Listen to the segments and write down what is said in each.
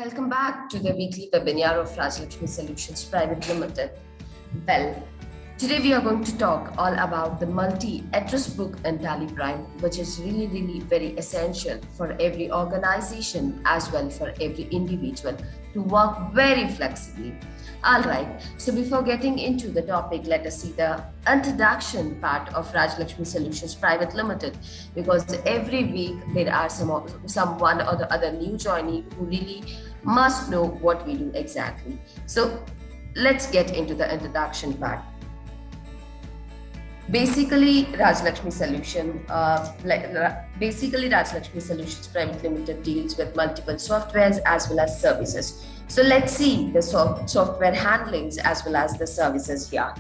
Welcome back to the weekly webinar of Rajlakshmi Solutions Private Limited. Well, today we are going to talk all about the multi-address book in Tally Prime, which is really very essential for every organization as well for every individual to work very flexibly. All right, so before getting into the topic, let us see the introduction part of Rajlakshmi Solutions Private Limited, because every week there are some one or the other new joinee who really must know what we do exactly. So let's get into the introduction part. Basically, Rajlakshmi Solutions Private Limited deals with multiple softwares as well as services. So let's see the software handlings as well as the services here.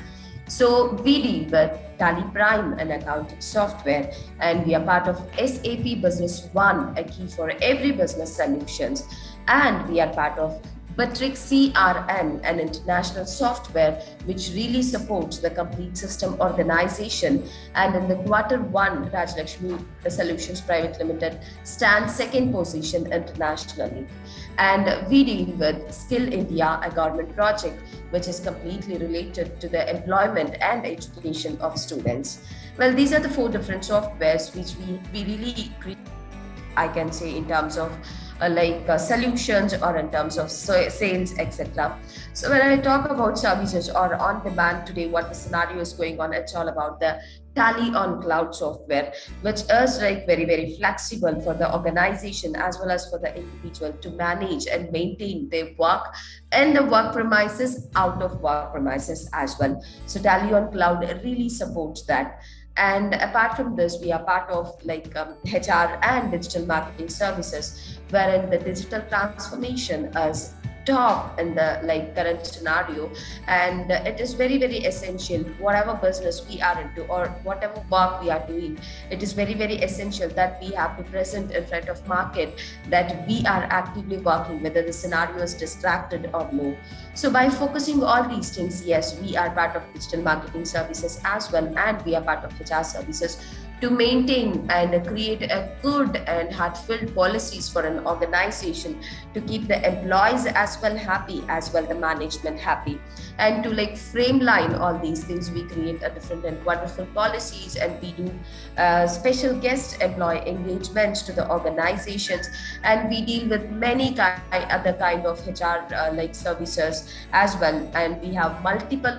So we deal with Tally Prime, an accounting software, and we are part of SAP Business One, a key for every business solutions, and we are part of Bitrix CRM, an international software which really supports the complete system organization. And in the Q1, Rajlakshmi Solutions Private Limited stands second position internationally. And we deal with Skill India, a government project which is completely related to the employment and education of students. Well, these are the four different softwares which we really create, I can say, in terms of solutions or in terms of sales, etc. So when I talk about services or on demand today, what the scenario is going on, it's all about the Tally on Cloud software, which is like very flexible for the organization as well as for the individual to manage and maintain their work in the work premises, out of work premises as well. So Tally on Cloud really supports that. And apart from this, we are part of HR and digital marketing services, wherein the digital transformation is top in the current scenario, and it is very essential. Whatever business we are into or whatever work we are doing, it is very essential that we have to present in front of market that we are actively working, whether the scenario is distracted or no. So by focusing all these things, yes, we are part of digital marketing services as well, and we are part of HR services to maintain and create a good and heartfelt policies for an organization to keep the employees as well happy, as well the management happy. And to frameline all these things, we create a different and wonderful policies, and we do special guest employee engagements to the organizations, and we deal with many other kind of HR services as well. And we have multiple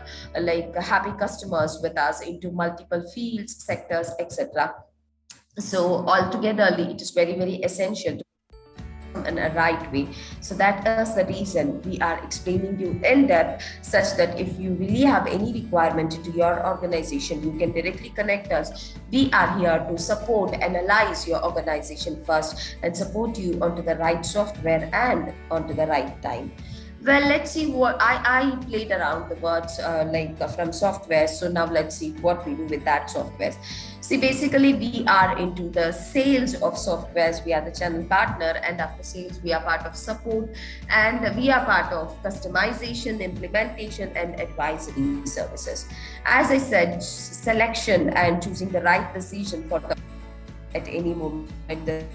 happy customers with us into multiple fields, sectors, etc. So altogether, it is very essential to in a right way. So that is the reason we are explaining you in depth, such that if you really have any requirement to your organization, you can directly connect us. We are here to support, analyze your organization first, and support you onto the right software and onto the right time. Well, let's see what I played around the words from software. So now let's see what we do with that software. See, basically, we are into the sales of softwares. We are the channel partner, and after sales, we are part of support, and we are part of customization, implementation, and advisory services. As I said, selection and choosing the right decision for the at any moment, this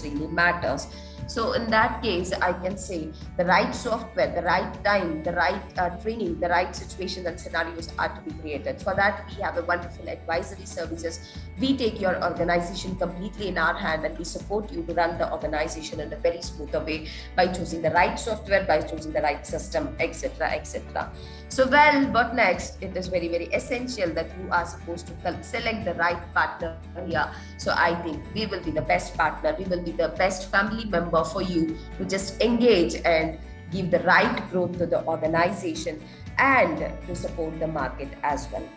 really matters. So in that case, I can say the right software, the right time, the right training, the right situation and scenarios are to be created. For that, we have a wonderful advisory services. We take your organization completely in our hand, and we support you to run the organization in a very smoother way by choosing the right software, by choosing the right system, etc. So well, what next? It is very essential that you are supposed to select the right partner here. So I think we will be the best partner. We will be the best family member for you to just engage and give the right growth to the organization and to support the market as well.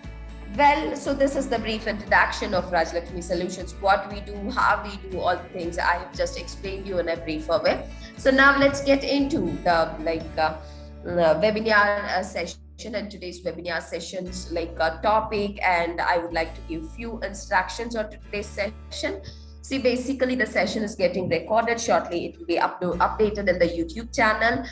Well, so this is the brief introduction of Rajlakshmi Solutions, what we do, how we do, all the things I have just explained you in a briefer way. So now let's get into the webinar session. And today's webinar sessions topic, and I would like to give few instructions on today's session. See, basically the session is getting recorded shortly. It will be updated in the YouTube channel.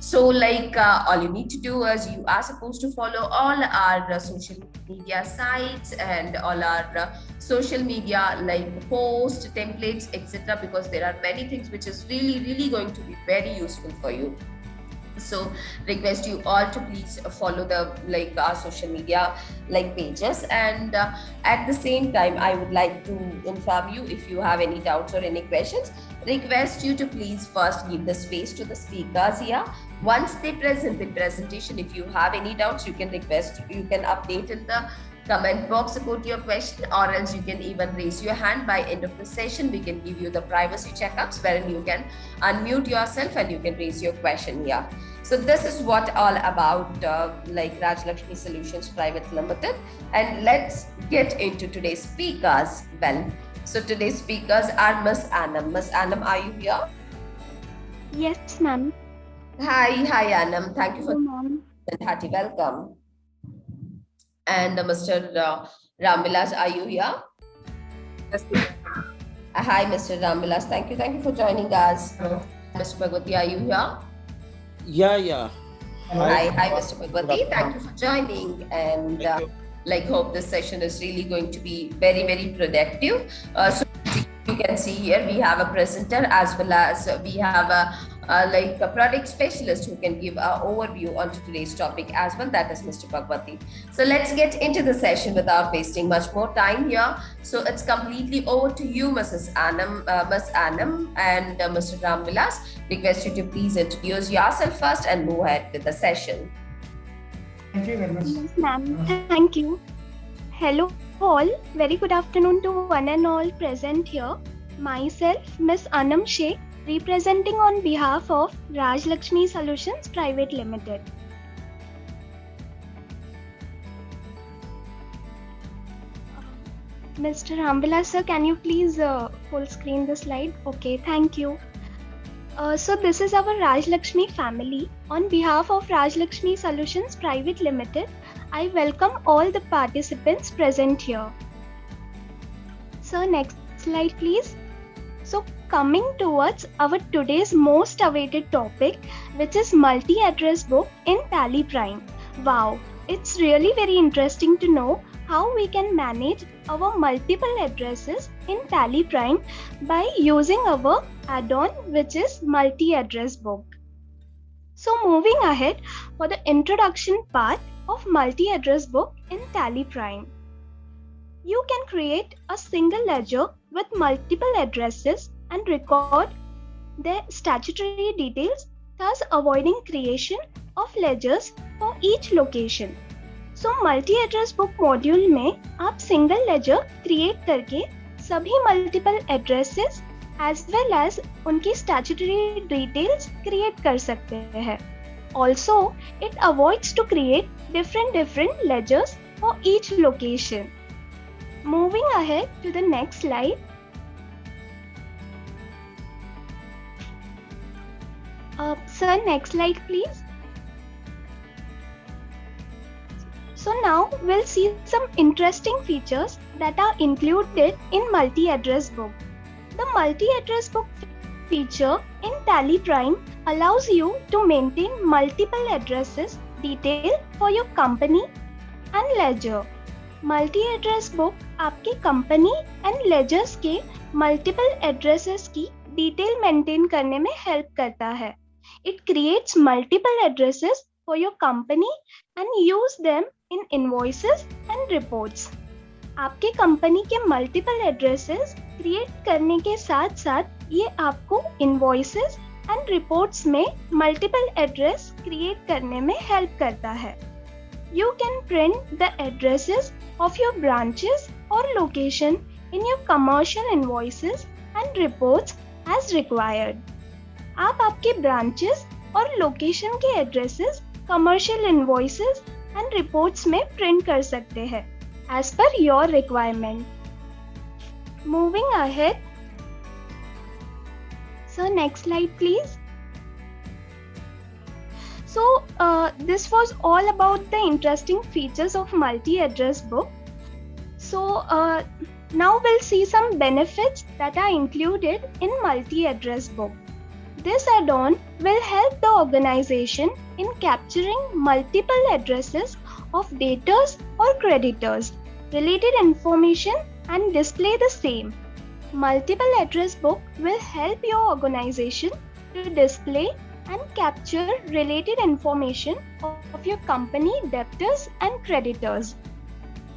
So, like, all you need to do is you are supposed to follow all our social media sites and all our social media like post templates, etc., because there are many things which is really going to be very useful for you. So request you all to please follow the like our social media like pages, and at the same time I would like to inform you, if you have any doubts or any questions, request you to please first give the space to the speakers here. Once they present the presentation, if you have any doubts, you can update in the comment box about your question, or else you can even raise your hand. By end of the session we can give you the privacy checkups wherein you can unmute yourself and you can raise your question here. So this is what all about like Raj Lakshmi Solutions Private Limited. And let's get into today's speakers. Well, so today's speakers are Miss Anam. Miss Anam, are you here? Yes, ma'am. Hi Anam. Thank you for Ma'am. and hearty welcome. And Mr. Ramvilas, are you here? Yes. Hi, Mr. Ramvilas. Thank you for joining us. Hello. Mr. Bhagwati, are you here? Yeah. Hi, Mr. Bhagwati. Thank you for joining, and Thank you. like hope this session is really going to be very productive. So you can see here we have a presenter as well as we have like a product specialist who can give an overview onto today's topic as well. That is Mr. Bhagwati. So let's get into the session without wasting much more time here. So it's completely over to you, Miss Anam, and Mr. Ramvilas. Request you to please introduce yourself first and move ahead with the session. Thank you very much. Yes, ma'am. Thank you. Hello all. Very good afternoon to one and all present here. Myself, Miss Anam Sheikh, representing on behalf of Raj Lakshmi Solutions Private Limited. Mr. Ramvilas sir, can you please full screen the slide? Okay, thank you. So this is our Raj Lakshmi family. On behalf of Raj Lakshmi Solutions Private Limited, I welcome all the participants present here. So next slide please. So coming towards our today's most awaited topic, which is multi-address book in Tally Prime. Wow, it's really very interesting to know how we can manage our multiple addresses in Tally Prime by using our add-on, which is multi-address book. So moving ahead for the introduction part of multi-address book in Tally Prime. You can create a single ledger with multiple addresses and record their statutory details, thus avoiding creation of ledgers for each location. So multi-address book module में आप single ledger create करके सभी multiple addresses as well as उनकी statutory details create कर सकते हैं. Also, it avoids to create different ledgers for each location. Moving ahead to the next slide. Sir, next slide please. So now we'll see some interesting features that are included in multi-address book. The multi-address book feature in Tally Prime allows you to maintain multiple addresses detail for your company and ledger. Multi-address book आपके company and ledgers के multiple addresses की detail maintain करने में help करता है. It creates multiple addresses for your company and use them in invoices and reports. आपके company के multiple addresses create करने के साथ साथ ये आपको इनवॉइसेस एंड रिपोर्ट्स में मल्टीपल एड्रेस क्रिएट करने में हेल्प करता है. You can print the addresses of your branches or location in your commercial invoices and reports as required. आप आपके ब्रांचेस और लोकेशन के addresses commercial invoices and reports में प्रिंट कर सकते हैं as per your requirement. Moving ahead. So next slide please. So this was all about the interesting features of multi-address book. So now we'll see some benefits that are included in multi-address book. This add-on will help the organization in capturing multiple addresses of debtors or creditors, related information, and display the same. Multiple address book will help your organization to display and capture related information of your company, debtors, and creditors.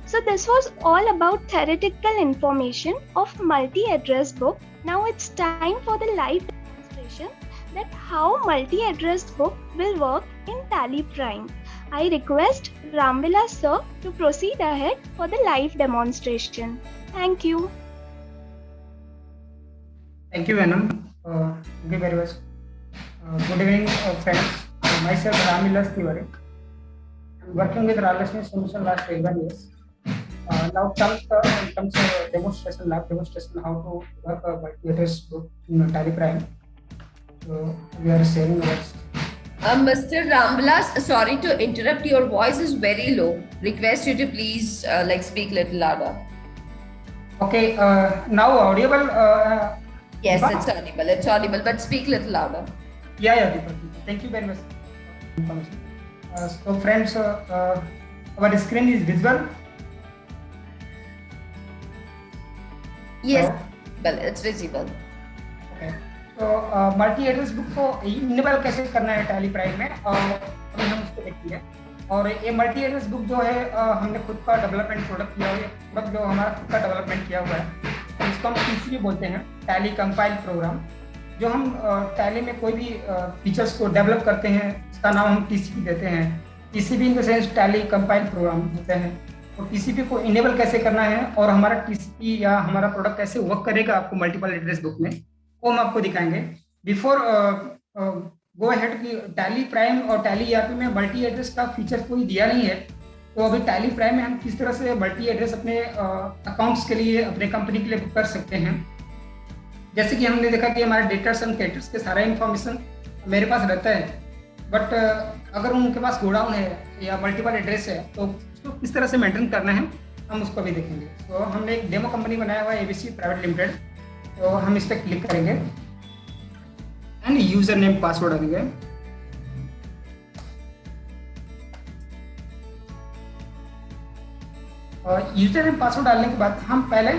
So this was all about theoretical information of multi-address book. Now it's time for the live demonstration that how multi-address book will work in Tally Prime. I request Ramvilas sir to proceed ahead for the live demonstration. Thank you. Thank you, Venom. Thank you very much. Good evening, friends. Myself, Ramvilas Tiwari. I'm working with Rajlakshmi Solution last 11 years. Now comes demonstration, lab demonstration, how to work a multi-address book in Tally Prime. So we are sharing words. Mr. Ramvilas, sorry to interrupt. Your voice is very low. Request you to please speak little louder. Okay, now audible. Yes, Deepa? it's audible. It's audible, but speak little louder. Yeah, Deepak. Thank you very much. Information. So friends, our screen is visible. Yes, Hello? well, it's visible. Okay. तो multi address book को enable कैसे करना है Tally prime में अभी हम उसको देखते हैं। और ये मल्टी एड्रेस बुक जो है हमने खुद का डेवलपमेंट प्रोडक्ट किया हुआ है। प्रोडक्ट जो हमारा खुद का डेवलपमेंट किया हुआ है इसको हम टीसीपी बोलते हैं, टैली कंपाइल प्रोग्राम। जो हम टैली में कोई भी फीचर्स को डेवलप करते हैं इसका नाम हम टीसीपी देते हैं। TCP in the sense Tally compile program होते हैं। तो टीसीपी को इनेबल कैसे करना है और हमारा टीसीपी या हमारा प्रोडक्ट कैसे वर्क करेगा आपको मल्टीपल एड्रेस बुक में, वो हम आपको दिखाएंगे। बिफोर गो अहेड की टैली प्राइम और टैली ईआरपी में मल्टी एड्रेस का फीचर कोई दिया नहीं है। तो अभी टैली प्राइम में हम किस तरह से मल्टी एड्रेस अपने अकाउंट्स के लिए, अपने कंपनी के लिए बुक कर सकते हैं। जैसे कि हमने देखा कि हमारे डेटर्स एंड क्रेडिटर्स के सारा इंफॉर्मेशन मेरे पास रहता है, बट अगर उनके पास गोडाउन है या मल्टीपल एड्रेस है तो उसको किस तरह से मेंटेन करना है हम उसको भी देखेंगे। तो हमने एक डेमो कंपनी बनाया हुआ है एबीसी प्राइवेट लिमिटेड। तो हम इस पर क्लिक करेंगे एंड यूजर नेम पासवर्ड देंगे। और यूजर नेम पासवर्ड डालने के बाद हम पहले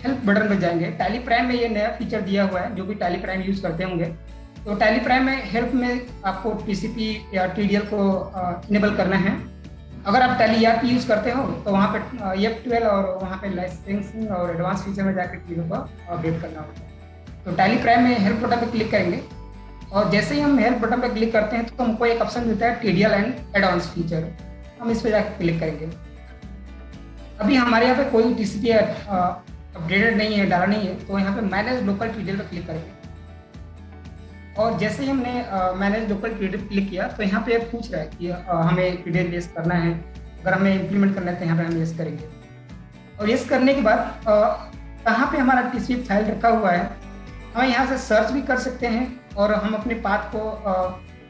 हेल्प बटन पर जाएंगे। टैली प्राइम में ये नया फीचर दिया हुआ है, जो भी टैली प्राइम यूज करते होंगे। तो टैली प्राइम में हेल्प में आपको टीसीपी या टीडीएल को इनेबल करना है। अगर आप टैली ईआरपी यूज करते हो तो वहाँ पे F12 और वहाँ पे लाइसेंसिंग और एडवांस फीचर में जाकर चीज़ों को अपडेट करना होता है। तो टैली प्राइम में हेल्प बटन पे क्लिक करेंगे और जैसे ही हम हेल्प बटन पे क्लिक करते हैं तो हमको एक ऑप्शन मिलता है टीडीएल एंड एडवांस फीचर। हम इस पर जाकर क्लिक करेंगे। अभी हमारे यहाँ पे कोई टीसीपी अपडेटेड नहीं है, डाला नहीं है, तो यहाँ पे मैनेज लोकल टीडीएल पर क्लिक करेंगे। और जैसे ही हमने मैनेज लोकल टीडीएल क्लिक किया तो यहाँ पे पूछ रहा है कि हमें टीडीएल यस करना है। अगर हमें इम्प्लीमेंट करना है तो यहाँ पे हम यस करेंगे। और यस करने के बाद कहाँ पे हमारा टीसीपी फाइल रखा हुआ है हम यहाँ से सर्च भी कर सकते हैं और हम अपने पाथ को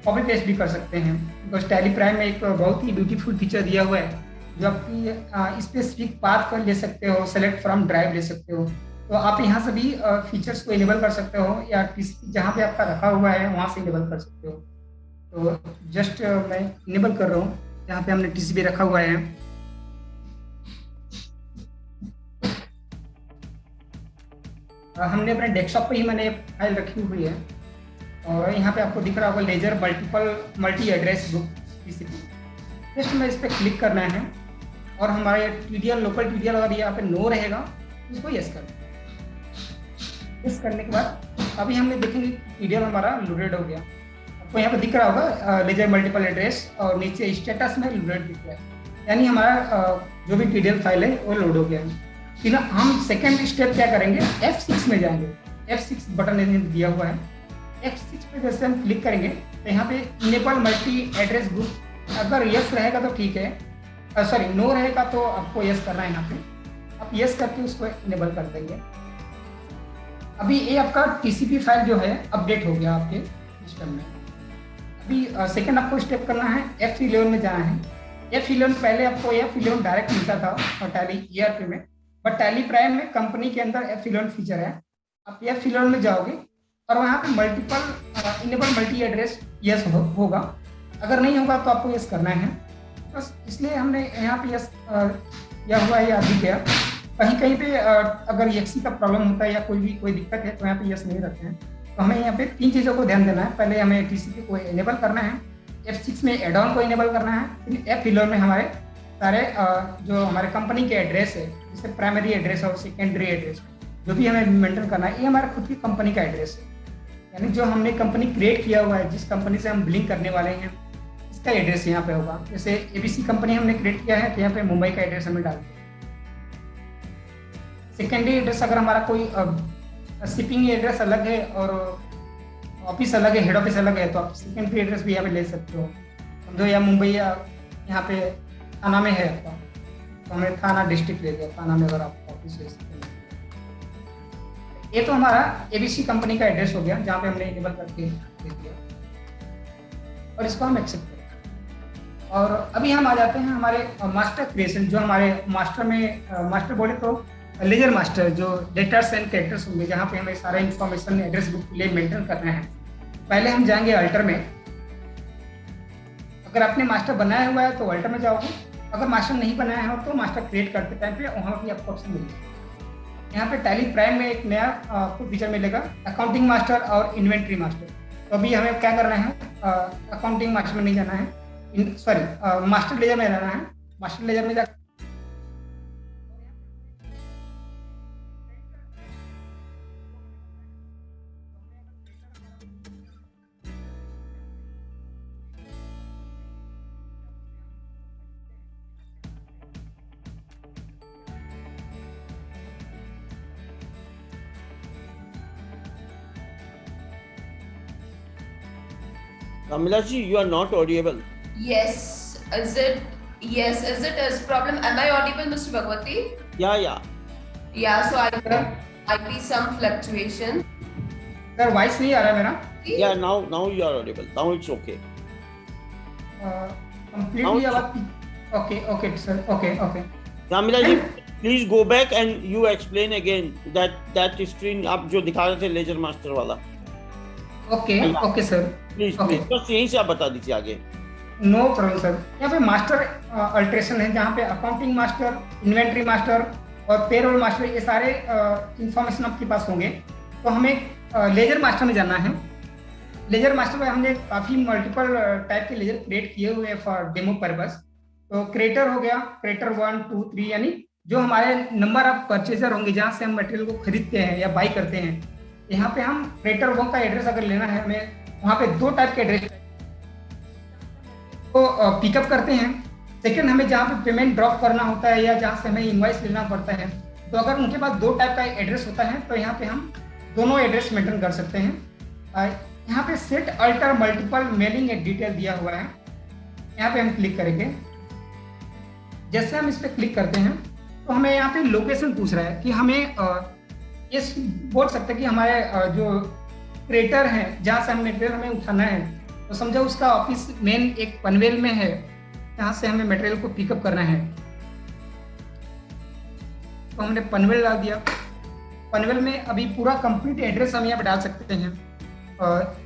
कॉपी पेस्ट भी कर सकते हैं। बिकॉज टैली प्राइम में एक बहुत ही ब्यूटीफुल फीचर दिया हुआ है जो आपकी स्पेसिफिक पाथ पर ले सकते हो, सेलेक्ट फ्रॉम ड्राइव ले सकते हो। तो आप यहाँ से भी फीचर्स को इनेबल कर सकते हो या टीसीपी जहाँ पे आपका रखा हुआ है वहाँ से इनेबल कर सकते हो। तो जस्ट मैं इनेबल कर रहा हूँ जहाँ पे हमने टीसीपी रखा हुआ है। हमने अपने डेस्कटॉप पे ही मैंने फाइल रखी हुई है और यहाँ पे आपको दिख रहा होगा ledger multi address book TCP. Just मैं इस पर क्लिक करना है और हमारे टीडीएल लोकल टीडीएल अगर यहाँ पे नो रहेगा इसको यस कर। यस करने के बाद अभी हमने देखेंगे टीडीएल हमारा लोडेड हो गया। आपको यहाँ पे दिख रहा होगा लेजर मल्टीपल एड्रेस और नीचे स्टेटस में लोडेड दिख रहा है, यानी हमारा जो भी टीडीएल फाइल है वो लोड हो गया है। फिर हम सेकेंड स्टेप क्या करेंगे, F6 में जाएंगे। F6 बटन दिया हुआ है। F6 पे जैसे हम क्लिक करेंगे तो यहाँ पे इनेबल मल्टी एड्रेस बुक अगर यस रहेगा तो ठीक है, सॉरी नो रहेगा तो आपको यस करना है। यहाँ पे आप यस करके उसको इनेबल कर देंगे। अभी ये आपका टीसीपी फाइल जो है अपडेट हो गया आपके सिस्टम में। अभी सेकंड आपको स्टेप करना है, F11 में जाना है। F11 पहले आपको F11 डायरेक्ट मिलता था और टैली ईआरपी में, बट टैली प्राइम में कंपनी के अंदर F11 फीचर है। आप F11 में जाओगे और वहाँ पे multiple enable multi address yes होगा, अगर नहीं होगा तो आपको यस करना है। बस इसलिए हमने यहाँ पे यस या हुआ है या अभी किया। कहीं कहीं पे अगर एक्सी का प्रॉब्लम होता है या कोई दिक्कत है तो यहाँ पे यस नहीं रखते हैं। तो हमें यहाँ पे 3 चीज़ों को ध्यान देना है। पहले हमें टीसीपी को इनेबल करना है, F6 में एड ऑन को इनेबल करना है, फिर F11 में हमारे सारे जो हमारे कंपनी के एड्रेस है, जैसे प्राइमरी एड्रेस और सेकेंडरी एड्रेस, जो भी हमें मेंटेन करना है, ये हमारा खुद की कंपनी का एड्रेस है। यानी जो हमने कंपनी क्रिएट किया हुआ है, जिस कंपनी से हम बिलिंग करने वाले हैं, इसका एड्रेस यहाँ पे होगा। जैसे एबीसी कंपनी हमने क्रिएट किया है तो यहाँ पे मुंबई का एड्रेस हमें डाल दिया। सेकेंडरी एड्रेस अगर हमारा कोई शिपिंग एड्रेस अलग है और ऑफिस अलग है, हेड ऑफिस अलग है, तो आप सेकेंडरी एड्रेस भी यहाँ पे ले सकते हो। समझो या मुंबई या यहाँ पे थाना में है आपका, तो हमें थाना डिस्ट्रिक्ट ले दिया, थाना में अगर आपका ऑफिस है। ये तो हमारा एबीसी कंपनी का एड्रेस हो गया, जहाँ पे हमने इनेबल करके दे दिया और इसको हम एक्सेप्ट करें। और अभी हम आ जाते हैं हमारे मास्टर क्रिएशन, जो हमारे मास्टर में मास्टर बोले तो लेजर मास्टर, जो लेटर्स एंड कैरेक्टर्स होंगे, जहाँ पे हमें सारा इन्फॉर्मेशन एड्रेस बुक के लिए मेंटेन करना है। पहले हम जाएंगे अल्टर में। अगर आपने मास्टर बनाया हुआ है तो अल्टर में जाओगे, अगर मास्टर नहीं बनाया हो तो मास्टर क्रिएट करते टाइम पे वहाँ भी आपको ऑप्शन मिलेगा। यहाँ पे टैली प्राइम में एक नया आपको फीचर मिलेगा, अकाउंटिंग मास्टर और इन्वेंट्री मास्टर। तो अभी हमें क्या करना है, अकाउंटिंग मास्टर में नहीं जाना है, सॉरी मास्टर लेजर में जाना है। मास्टर लेजर में जा Kamilaji, you are not audible. Yes, is it? Yes, is it is problem? Am I audible, Mr. Bhagwati? Yeah. Yeah, so I see some fluctuation. Sir voice नहीं आ रहा है मेरा? Yeah, now you are audible. Now it's okay. Completely आवाज okay sir, okay. Kamilaji, please go back and you explain again that screen आप जो दिखा रहे थे लेजर मास्टर वाला। ओके सर, प्लीज बस यहीं से आप बता दीजिए आगे। No problem sir. यहाँ पे मास्टर अल्ट्रेशन है, जहाँ पे अकाउंटिंग मास्टर, इन्वेंट्री मास्टर और पेरोल मास्टर, ये सारे इंफॉर्मेशन आपके पास होंगे। तो हमें लेजर मास्टर में जाना है। लेजर मास्टर में हमने काफ़ी मल्टीपल टाइप के लेजर क्रिएट किए हुए हैं फॉर डेमो पर्पस। तो क्रिएटर हो गया, क्रिएटर 1, 2, 3, यानी जो हमारे नंबर ऑफ परचेजर होंगे, जहाँ से हम मटेरियल को खरीदते हैं या बाई करते हैं। यहाँ पे हम क्रिएटर 1 का एड्रेस अगर लेना है हमें, वहाँ पे 2 टाइप के एड्रेस को पिकअप करते हैं। सेकंड, हमें जहाँ पे पेमेंट ड्रॉप करना होता है या जहाँ से हमें इनवॉइस लेना पड़ता है, तो अगर उनके पास 2 टाइप का एड्रेस होता है तो यहाँ पे हम दोनों एड्रेस मेंटेन कर सकते हैं। यहाँ पे सेट अल्टर मल्टीपल मेलिंग एक डिटेल दिया हुआ है, यहाँ पे हम क्लिक करेंगे। जैसे हम इस पर क्लिक करते हैं तो हमें यहाँ पे लोकेशन पूछ रहा है कि हमें ये बोल सकते हैं कि हमारे जो क्रिएटर हैं, जहाँ से हम मटेरियल हमें उठाना है, तो समझो उसका ऑफिस मेन एक पनवेल में है, जहाँ से हमें मटेरियल को पिकअप करना है। तो हमने पनवेल डाल दिया। पनवेल में अभी पूरा कंप्लीट एड्रेस हम यहाँ पे डाल सकते हैं। और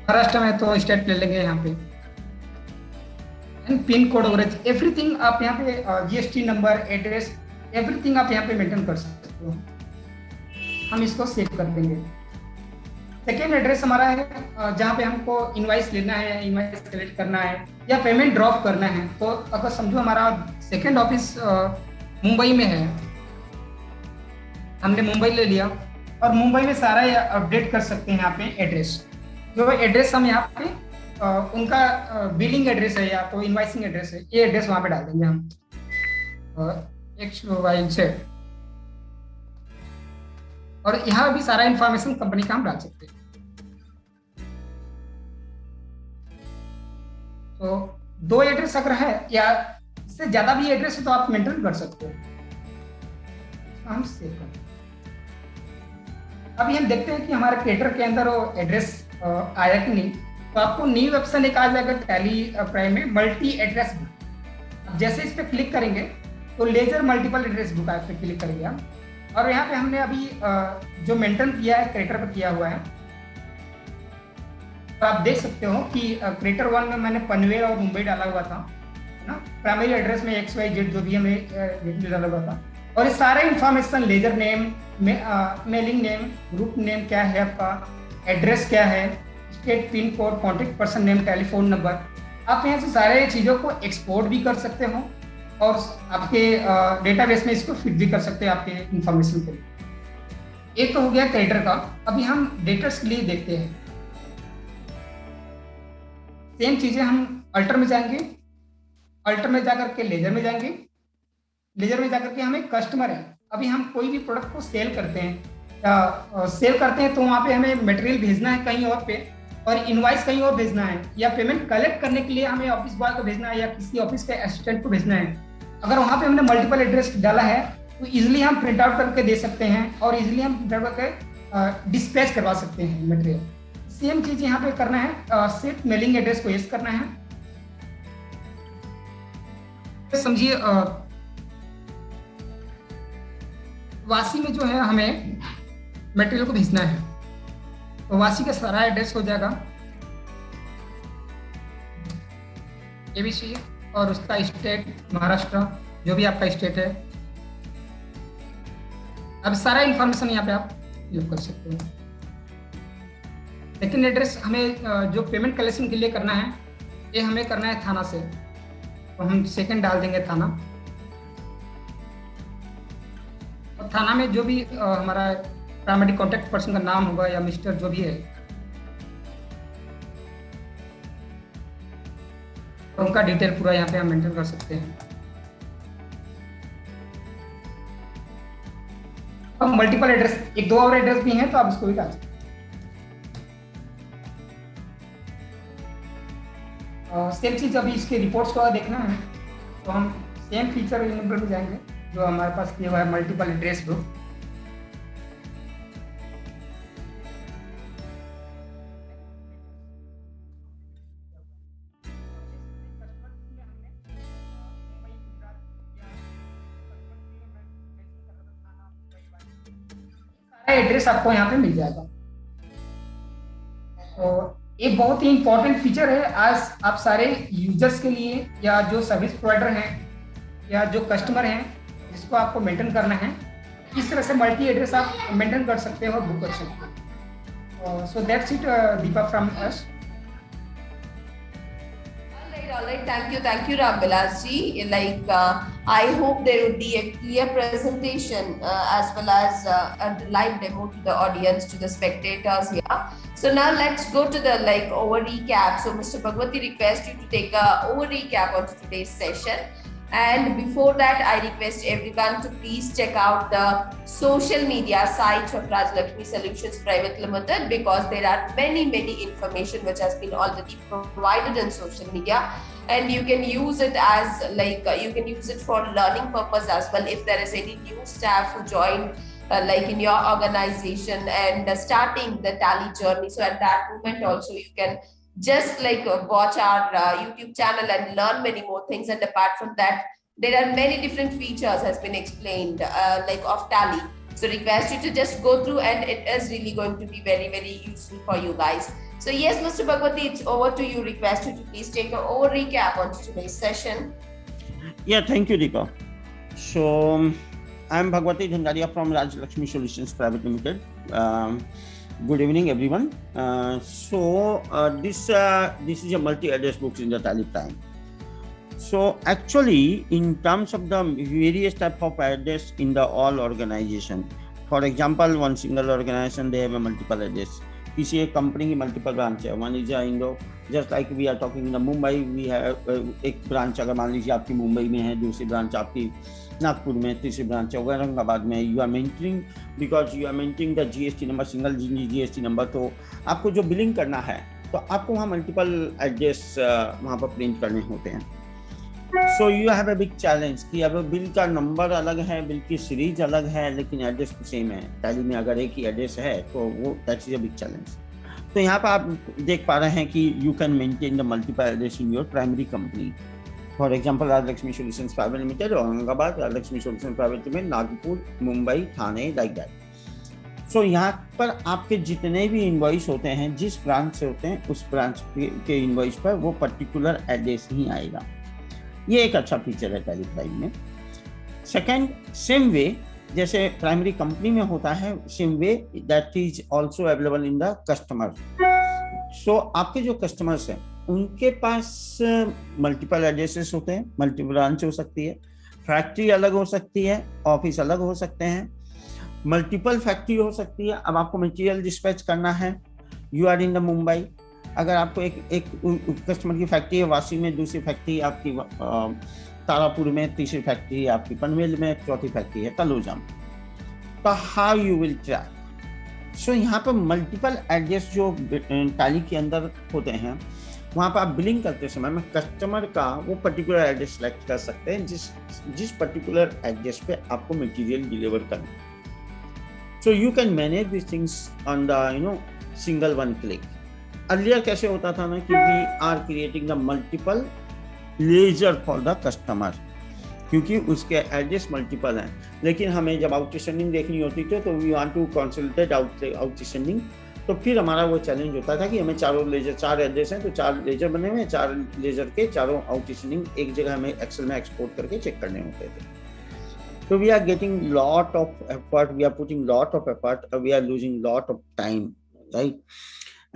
महाराष्ट्र में तो स्टेट ले लेंगे यहाँ पे, पिन कोड वगैरह एवरीथिंग आप यहाँ पे जीएसटी नंबर, एड्रेस, एवरीथिंग आप यहाँ पे मेंटेन कर सकते हो। हम इसको सेव कर देंगे। सेकेंड एड्रेस हमारा है जहाँ पे हमको इनवाइस लेना है या इनवाइस कलेक्ट करना है या पेमेंट ड्रॉप करना है। तो अगर समझो हमारा सेकेंड ऑफिस मुंबई में है, हमने मुंबई ले लिया और मुंबई में सारा अपडेट कर सकते हैं। यहाँ पे एड्रेस, जो एड्रेस हम यहाँ पे उनका बिलिंग एड्रेस है या तो इनवाइसिंग एड्रेस है, ये एड्रेस वहाँ पे डाल देंगे हम XYZ। और यहाँ भी सारा इंफॉर्मेशन कंपनी का हम डाल सकते हैं। तो 2 एड्रेस अगर है या इससे ज्यादा भी एड्रेस है तो आप मेंटेन कर सकते हो। हम सेव करते हैं। अभी हम देखते हैं कि हमारे क्रिएटर के अंदर वो एड्रेस आया कि नहीं। तो आपको न्यू ऑप्शन एक आ जाएगा टैली प्राइम में, मल्टी एड्रेस बुक। जैसे इस पे क्लिक करेंगे तो लेजर मल्टीपल एड्रेस बुक आप पे क्लिक करेंगे हम, और यहाँ पे हमने अभी जो मेंटेन किया है क्रिएटर पर किया हुआ है, तो आप देख सकते हो कि क्रिएटर 1 में मैंने पनवेल और मुंबई डाला हुआ था, है ना। प्राइमरी एड्रेस में XYZ जो भी हमें डाला हुआ था, और ये सारा information ledger name, mailing name, group name क्या है आपका, एड्रेस क्या है, state, pin code, contact person name, telephone number, आप यहाँ से सारे चीज़ों को एक्सपोर्ट भी कर सकते हो और आपके डेटाबेस में इसको फिट भी कर सकते हैं आपके इंफॉर्मेशन के लिए। एक तो हो गया क्रिएटर का। अभी हम डेटर्स के लिए देखते हैं। सेम चीजें हम अल्टर में जाएंगे, अल्टर में जाकर के लेजर में जाएंगे, लेजर में जाकर के हमें कस्टमर है, अभी हम कोई भी प्रोडक्ट को सेल करते हैं तो वहाँ पे हमें मटेरियल भेजना है कहीं और पे, और इनवाइस कहीं और भेजना है, या पेमेंट कलेक्ट करने के लिए हमें ऑफिस बॉय को भेजना है या किसी ऑफिस के असिस्टेंट को भेजना है। अगर वहाँ पे हमने मल्टीपल एड्रेस डाला है तो इजिली हम प्रिंट आउट करके दे सकते हैं और इजिली हम प्रिंट आउट करके डिस्पैच करवा सकते हैं मटेरियल। सेम चीज यहाँ पे करना है, सिर्फ मेलिंग एड्रेस को यस करना है। समझिए वासी में जो है हमें मटेरियल को भेजना है, तो वासी का सारा एड्रेस हो जाएगा ABC, और उसका स्टेट महाराष्ट्र, जो भी आपका स्टेट है। अब सारा इंफॉर्मेशन यहाँ पे आप फिलअप कर सकते हो। सेकेंड एड्रेस हमें जो पेमेंट कलेक्शन के लिए करना है, ये हमें करना है थाना से, तो हम सेकेंड डाल देंगे थाना, और थाना में जो भी हमारा प्राइमरी कॉन्टेक्ट पर्सन का नाम होगा या मिस्टर जो भी है, तो उनका डिटेल पूरा यहाँ पे हम मेंटेन कर सकते हैं। अब मल्टीपल एड्रेस, एक दो और एड्रेस भी हैं तो आप उसको भी डाल सकते हैं। सेम चीज अभी इसके रिपोर्ट्स को देखना है तो हम सेम फीचर नंबर में जाएंगे जो हमारे पास किया हुआ है, मल्टीपल एड्रेस बुक। एड्रेस आपको यहाँ पे मिल जाएगा। तो एक बहुत ही इंपॉर्टेंट फीचर है आज आप सारे यूजर्स के लिए, या जो सर्विस प्रोवाइडर हैं या जो कस्टमर हैं जिसको आपको मेंटेन करना है, इस तरह से मल्टी एड्रेस आप मेंटेन कर सकते हो और बुक कर सकते हो। So that's it Deepa from us. All right. Thank you, Ramvilas ji. I hope there would be a clear presentation as well as a live demo to the audience, to the spectators here. So now let's go to the over recap. So Mr. Bhagwati request you to take a over recap of today's session. And before that, I request everyone to please check out the social media site of Rajlakshmi Solutions Private Limited, because there are many information which has been already provided in social media, and you can use it as you can use it for learning purpose as well. If there is any new staff who joined in your organization and starting the Tally journey, so at that moment also you can just watch our YouTube channel and learn many more things. And apart from that, there are many different features has been explained of Tally. So request you to just go through, and it is really going to be very useful for you guys. So yes, Mr. Bhagwati, it's over to you. Request you to please take an over recap on today's session. Yeah, thank you, Deepa. So I'm Bhagwati Dhangaria from Rajlakshmi Solutions Private Limited. Good evening, everyone. This is a multi-address books in the Tally Prime. So actually, in terms of the various type of address in the all organization, for example, one single organization, they have a multiple address. किसी एक company की multiple branch है, one is इंडो, just like we are talking in Mumbai, we have एक branch अगर मान लीजिए आपकी मुंबई में है, दूसरी ब्रांच आपकी नागपुर में, तीसरी ब्रांच औरंगाबाद में, you are maintaining because you are maintaining the GST नंबर, सिंगल GST नंबर, तो आपको जो बिलिंग करना है तो आपको वहाँ मल्टीपल एड्रेस वहाँ पर प्रिंट करने होते हैं। So you have a big challenge कि अब बिल का नंबर अलग है, बिल की सीरीज अलग है, लेकिन एड्रेस तो सेम है। टैली में अगर एक ही एड्रेस है तो वो that is a big challenge. तो यहाँ पर आप देख पा रहे हैं कि you can maintain the multiple address in your primary company. For example Rajlakshmi solutions private limited Aurangabad, Rajlakshmi solutions private limited Nagpur, Mumbai, Thane, like that. So यहाँ पर आपके जितने भी इनवॉइस होते हैं, जिस ब्रांच से होते हैं, उस ब्रांच के इनवॉइस पर वो पर्टिकुलर एड्रेस ही आएगा. ये एक अच्छा फीचर है टैली प्राइम में. सेकेंड, सेम वे जैसे प्राइमरी कंपनी में होता है, same way that is also available in the customer. So आपके जो कस्टमर्स हैं उनके पास मल्टीपल एड्रेसेस होते हैं, मल्टी ब्रांच हो सकती है, फैक्ट्री अलग हो सकती है, ऑफिस अलग हो सकते हैं, मल्टीपल फैक्ट्री हो सकती है. अब आपको मटेरियल डिस्पैच करना है, you are in the Mumbai, अगर आपको एक कस्टमर की फैक्ट्री है वाशी में, दूसरी फैक्ट्री आपकी तारापुर में, तीसरी फैक्ट्री आपकी पनवेल में, चौथी फैक्ट्री है तलोजा में, तो हाउ यू विल ट्रैक. सो यहाँ पर मल्टीपल एड्रेस जो टैली के अंदर होते हैं, वहाँ पर आप बिलिंग करते समय में कस्टमर का वो पर्टिकुलर एड्रेस सेलेक्ट कर सकते हैं जिस पर्टिकुलर एड्रेस पे आपको मटेरियल डिलीवर करना है. So you can manage this things on the single one click. Earlier कैसे होता था ना कि we are creating the multiple ledger for the customer, क्योंकि उसके एड्रेस मल्टीपल हैं. लेकिन हमें जब आउटस्टैंडिंग देखनी होती थी तो we want to consolidate outstanding. तो फिर हमारा वो चैलेंज होता था कि हमें चार एड्रेस हैं, तो 4 लेजर बने हुए हैं, 4 लेजर के चारों आउटस्टैंडिंग एक जगह हमें एक्सेल में एक्सपोर्ट करके चेक करने होते थे. So we are getting lot of effort, we are putting lot of effort, we are losing lot of time, right?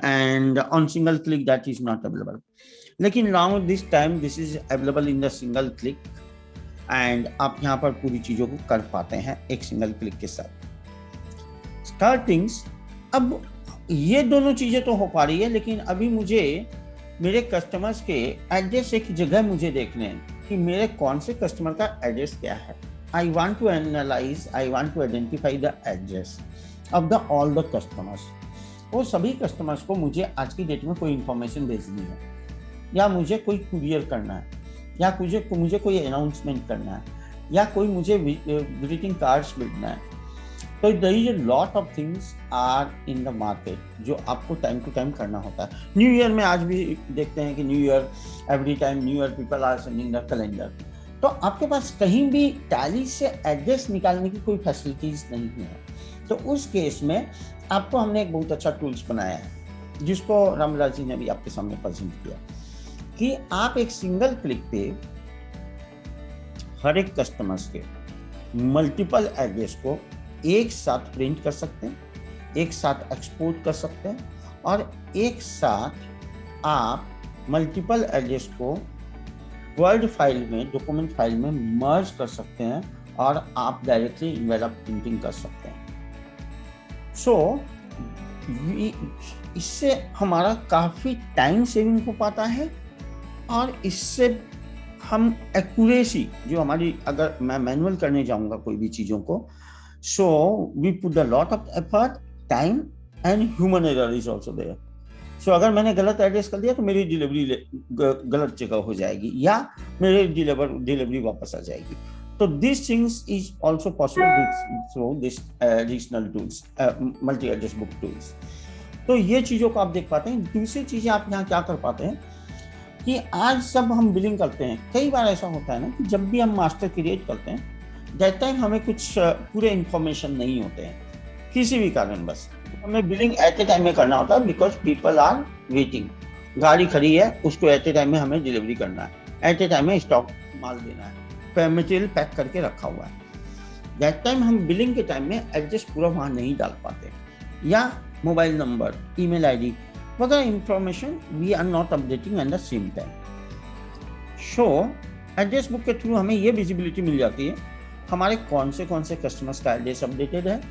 And on single click that is not available. लेकिन now this time this is available in the single click and आप यहाँ पर पूरी चीजों को कर पाते हैं एक सिंगल क्लिक के साथ. स्टार्टिंग्स, अब ये दोनों चीजें तो हो पा रही है, लेकिन अभी मुझे मेरे कस्टमर्स के एड्रेस एक जगह मुझे देखने हैं कि मेरे कौन से कस्टमर का एड्रेस क्या है. I want to analyze, I want to identify the address of all the customers. वो सभी कस्टमर्स को मुझे आज की डेट में कोई इंफॉर्मेशन भेजनी है, या मुझे कोई कुरियर करना है, या मुझे कोई अनाउंसमेंट करना है, या कोई मुझे ग्रीटिंग कार्ड्स भेजना है. तो there is a lot of things are in the market जो आपको टाइम टू टाइम करना होता है. न्यू ईयर में आज भी देखते हैं कि new year, every time new year people are sending the calendar. तो आपके पास कहीं भी टैली से एड्रेस निकालने की कोई फैसिलिटीज नहीं है. तो उस केस में आपको हमने एक बहुत अच्छा टूल्स बनाया है जिसको रामलाल जी ने भी आपके सामने प्रेजेंट किया, कि आप एक सिंगल क्लिक पे हर एक कस्टमर्स के मल्टीपल एड्रेस को एक साथ प्रिंट कर सकते हैं, एक साथ एक्सपोर्ट कर सकते हैं, और एक साथ आप मल्टीपल एड्रेस को वर्ड फाइल में, डॉक्यूमेंट फाइल में मर्ज कर सकते हैं, और आप डायरेक्टली इनवेलप प्रिंटिंग कर सकते हैं. सो इससे हमारा काफ़ी टाइम सेविंग हो पाता है, और इससे हम एक्यूरेसी जो हमारी, अगर मैं मैनुअल करने जाऊंगा कोई भी चीज़ों को, so we put the lot of effort, time and human error is also there. So अगर मैंने गलत एड्रेस कर दिया तो मेरी डिलीवरी गलत जगह हो जाएगी, या मेरी डिलीवरी वापस आ जाएगी. तो this things is also possible through this additional tools, multi address book tools. तो ये चीज़ों को आप देख पाते हैं. दूसरी चीज़ें आप यहाँ क्या कर पाते हैं कि आज सब हम बिलिंग करते हैं. कई बार ऐसा होता है ना कि जब भी हम मास्टर क्रिएट करते हैं, दैट टाइम हमें कुछ पूरे इंफॉर्मेशन नहीं होते हैं किसी भी कारण. बस हमें बिलिंग एट ए टाइम में करना होता है, बिकॉज पीपल आर वेटिंग. गाड़ी खड़ी है, उसको एट ए टाइम में हमें डिलीवरी करना है, एट ए टाइम में स्टॉक माल देना है, मटेरियल पैक करके रखा हुआ है. दैट टाइम हम बिलिंग के टाइम में एड्रेस पूरा वहाँ नहीं डाल पाते, या मोबाइल नंबर, ईमेल आईडी वगैरह information we are not updating at the same time. So address book के थ्रू हमें ये विजिबिलिटी मिल जाती है हमारे कौन से कस्टमर्स का एड्रेस अपडेटेड है,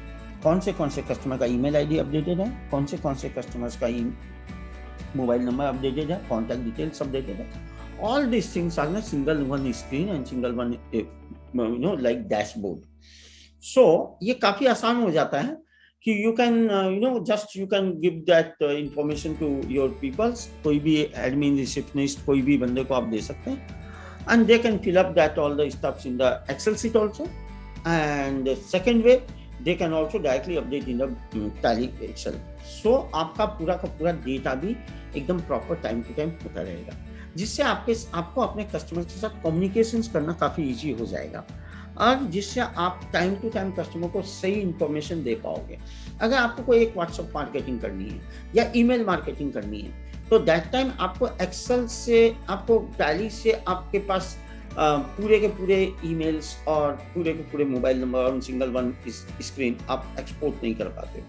कौन से कस्टमर का ईमेल आईडी अपडेटेड है, कौन से कस्टमर्स का मोबाइल नंबर अपडेटेड है, कॉन्टैक्ट डिटेल्स अपडेटेड है. All these things are in a single one screen and single one like dashboard. So ये काफी आसान हो जाता है कि you can you can give that information to your peoples. कोई भी admin, receptionist, कोई भी बंदे को आप दे सकते हैं, and they can fill up that all the stuffs in the Excel sheet also. And the second way, they can also directly update in the Tally itself. So आपका पूरा का पूरा डेटा भी एकदम प्रॉपर टाइम टू टाइम होता रहेगा, जिससे आपको अपने कस्टमर के साथ कम्युनिकेशंस करना काफ़ी इजी हो जाएगा, और जिससे आप टाइम टू टाइम कस्टमर को सही इंफॉर्मेशन दे पाओगे। अगर आपको कोई एक व्हाट्सएप मार्केटिंग करनी है या ईमेल मार्केटिंग करनी है, तो दैट टाइम आपको एक्सेल से, आपको टैली से आपके पास पूरे के पूरे ईमेल्स और पूरे के पूरे mobile number on single one screen आप एक्सपोर्ट नहीं कर पाते हो।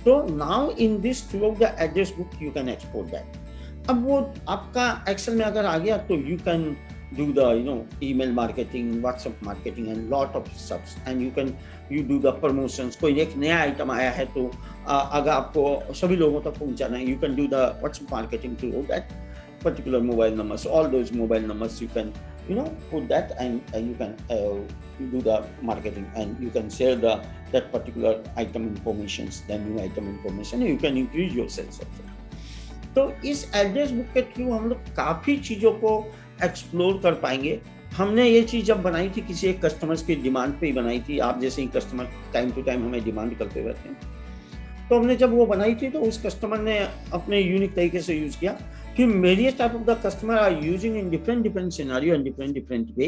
तो now in this through of the address book you can export that. अब वो आपका एक्सेल में अगर आ गया तो you can do the email marketing, WhatsApp marketing and lot of stuff, and you do the promotions। कोई एक नया आइटम आया है तो अगर आपको सभी लोगों तक पहुंचाना है, you can do the WhatsApp marketing through that particular mobile numbers। All those mobile numbers you can put that, and you can do the marketing, and you can share that particular item informations, the new item information, you can increase your sales also। तो इस address book के through हम लोग काफ़ी चीज़ों को explore कर पाएंगे। हमने ये चीज़ जब बनाई थी किसी एक कस्टमर्स की डिमांड पे ही बनाई थी, आप जैसे ही कस्टमर टाइम टू टाइम हमें डिमांड करते रहते हैं, तो हमने जब वो बनाई थी तो उस कस्टमर ने अपने यूनिक तरीके से यूज़ किया कि various type of the customer are using in different scenario and different way,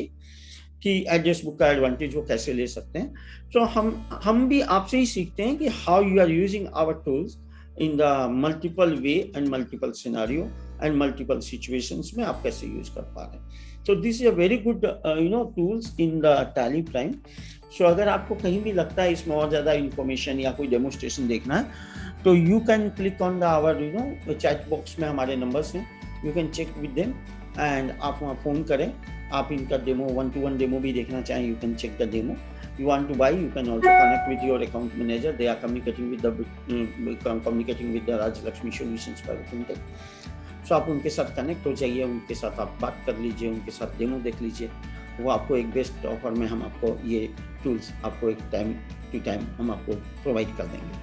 कि एड्रेस बुक का एडवांटेज वो कैसे ले सकते हैं। तो हम भी आपसे ही सीखते हैं कि how you are using our tools in the multiple way and multiple scenario and multiple situations में आप कैसे यूज कर पा रहे हैं। So this is a very good tools in the Tally Prime। So अगर आपको कहीं भी लगता है इसमें और ज़्यादा इंफॉर्मेशन या कोई डेमोस्ट्रेशन देखना है, तो you can click on the our chat box में हमारे नंबर्स हैं, you can check with them and आप वहाँ फ़ोन करें। आप इनका डेमो 1-to-1 डेमो भी देखना चाहें, you can check the demo। You want to buy, you can also connect with your account manager। They are communicating with the Raj Lakshmi Solutions Private Limited। So आप उनके साथ connect हो जाइए, उनके साथ आप बात कर लीजिए, उनके साथ डेमो देख लीजिए। वो आपको एक बेस्ट ऑफर में हम आपको ये टूल्स आपको एक टाइम टू टाइम हम आपको प्रोवाइड कर देंगे।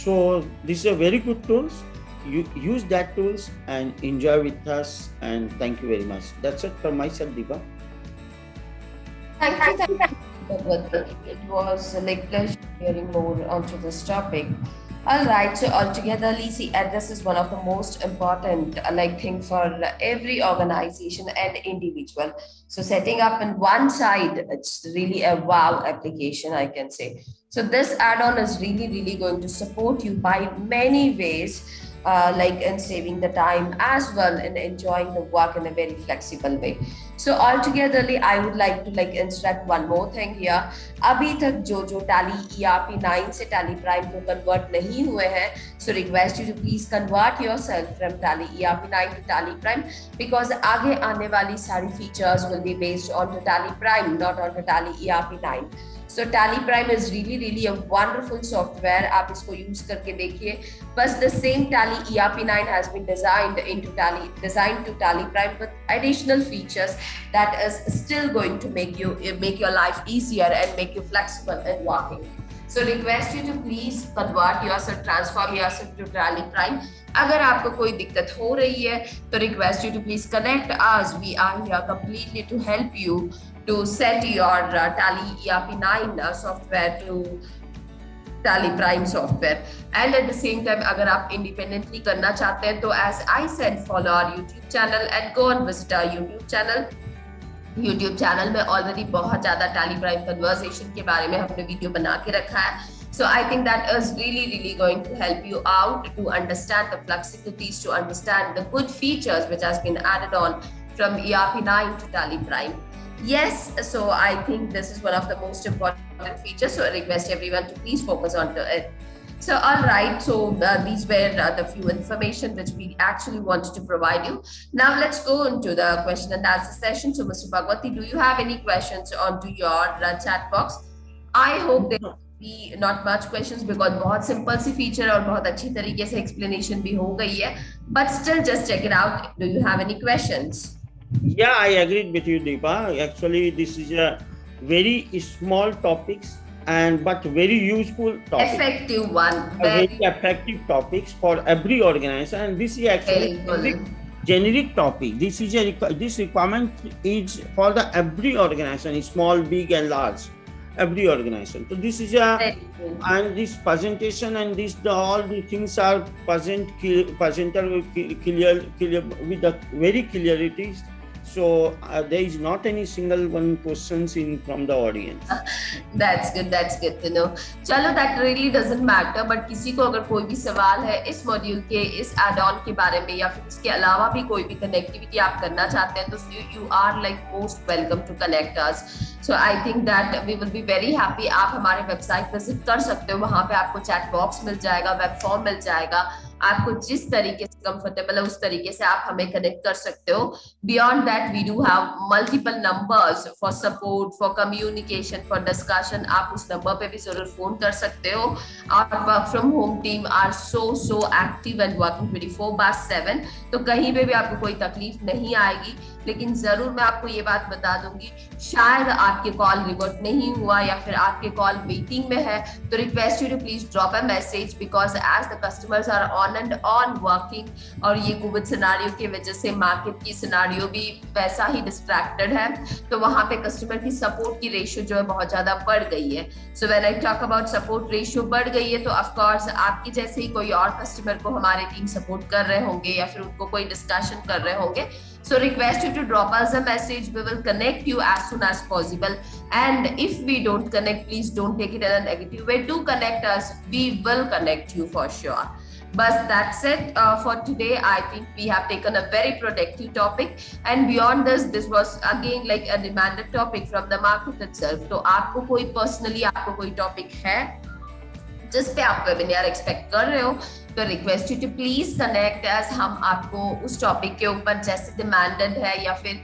So this is a very good tools। You use that tools and enjoy with us, and thank you very much। That's it from myself, Deepa। Thank you. It was like pleasure hearing more onto this topic. All right, so altogether, see, address is one of the most important thing for every organization and individual. So setting up on one side, it's really a wow application, I can say. So this add-on is really going to support you by many ways, in saving the time as well and enjoying the work in a very flexible way. So altogether, I would like to instruct one more thing here। अभी तक जो Tally ERP 9 से Tally Prime को convert नहीं हुए हैं, so request you to please convert yourself from Tally ERP 9 to Tally Prime, because आगे आने वाली सारी features will be based on the Tally Prime, not on the Tally ERP 9। So Tally Prime is really a wonderful software। आप इसको use करके देखिए। बस the same Tally ERP 9 has been designed to Tally Prime with additional features that is still going to make your life easier and make you flexible and working। So request you to please convert yourself, transform yourself to Tally Prime। अगर आपको कोई दिक्कत हो रही है तो request you to please connect us। We are here completely to help you to set your Tally ERP 9 software to Tally Prime software। And at the same time, अगर आप independently करना चाहते हैं तो as I said, follow our YouTube channel and go and visit our YouTube channel। YouTube channel में already बहुत ज़्यादा Tally Prime conversation के बारे में हमने वीडियो बना के रखा है। So I think that is really going to help you out to understand the flexibilities, to understand the good features which has been added on from ERP 9 to Tally Prime। Yes, so I think this is one of the most important features, so I request everyone to please focus on it। So all right, so these were the few information which we actually wanted to provide you। Now let's go into the question and answer session। So Mr. Bhagwati, do you have any questions onto your chat box? I hope there will be not much questions because बहुत simple सी feature और बहुत अच्छी तरीके से explanation भी हो गई है, but still just check it out। Do you have any questions? Yeah, I agree with you, Deepa। Actually, this is a very small topics but very useful topic. Effective one. Very effective topics for every organization, and this is actually a generic topic। This requirement is for the every organization, small, big, and large, every organization. So this is a Very good. and this presentation and all the things are presented with clear with the very clarity. So there is not any single one questions in from the audience. That's good to know. चलो that really doesn't matter, but किसी को अगर कोई भी सवाल है इस module के इस एड ऑन के बारे में या फिर इसके अलावा भी कोई भी कनेक्टिविटी आप करना चाहते हैं तो you are like most welcome to connect us. So I think that we will be very happy. आप हमारे वेबसाइट विजिट कर सकते हो, वहां पे आपको चैट बॉक्स मिल जाएगा, वेब फॉर्म मिल जाएगा, आपको जिस तरीके से कंफर्टेबल है उस तरीके से आप हमें कनेक्ट कर सकते हो. Beyond that we do have multiple numbers for support, for communication, for discussion. आप उस नंबर पे भी जरूर फोन कर सकते हो. Our work from home team are so active and working 24/7. तो कहीं पे भी आपको कोई तकलीफ नहीं आएगी. लेकिन जरूर मैं आपको ये बात बता दूंगी, शायद आपके कॉल रिवर्ट नहीं हुआ या फिर आपके कॉल वेटिंग में है, तो request you to please drop a message because as the customers are on and on working. और ये कोविड सिनारियो की वजह से मार्केट की सिनारियो भी वैसा ही डिस्ट्रैक्टेड है, तो वहां पे कस्टमर की सपोर्ट की रेशियो जो है बहुत ज्यादा बढ़ गई है. So when I talk about support ratio बढ़ गई है तो ऑफकोर्स आपकी जैसे ही कोई और कस्टमर को हमारे टीम सपोर्ट कर रहे होंगे या फिर उनको कोई डिस्कशन कर रहे होंगे. So request you to drop us a message. We will connect you as soon as possible. And if we don't connect, please don't take it in a negative way. Do connect us. We will connect you for sure. But that's it for today. I think we have taken a very productive topic. And beyond this, this was again like a demanded topic from the market itself. तो आपको कोई personally आपको कोई topic है जिस पे आप webinar expect कर रहे हो तो request you to please connect as हम आपको उस टॉपिक के ऊपर जैसे डिमांडेड है या फिर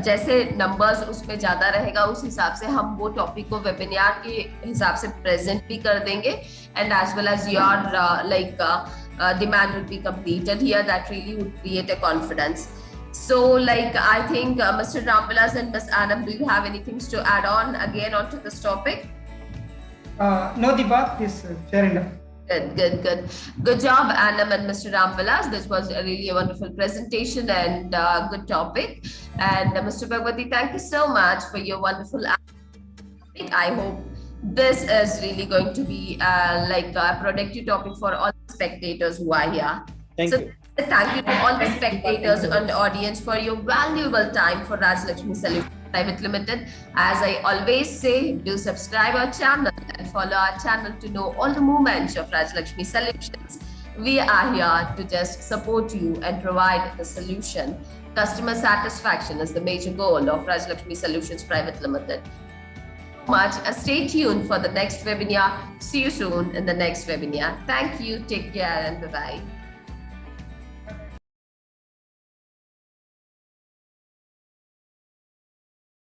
जैसे नंबर्स उसमें ज्यादा रहेगा उस हिसाब से हम वो टॉपिक को वेबिनार के हिसाब से प्रेजेंट भी कर देंगे. And as well as your like demand would be completed here. That really would create a confidence. So like I think Mr. Ramvilas and Ms. Anam, do you have anything to add on again onto this topic? No, Deepa, is fair enough. Good job, Anam and Mr. Ramvilas. This was really a wonderful presentation and good topic. And Mr. Bhagwati, thank you so much for your wonderful topic. I hope this is really going to be like a productive topic for all spectators who are here. Thank you. Thank you to all the spectators and the audience for your valuable time for Raj Lakshmi Solutions Private Limited. As I always say, do subscribe our channel and follow our channel to know all the movements of Raj Lakshmi Solutions. We are here to just support you and provide the solution. Customer satisfaction is the major goal of Raj Lakshmi Solutions Private Limited. Much. Stay tuned for the next webinar. See you soon in the next webinar. Thank you. Take care and bye-bye.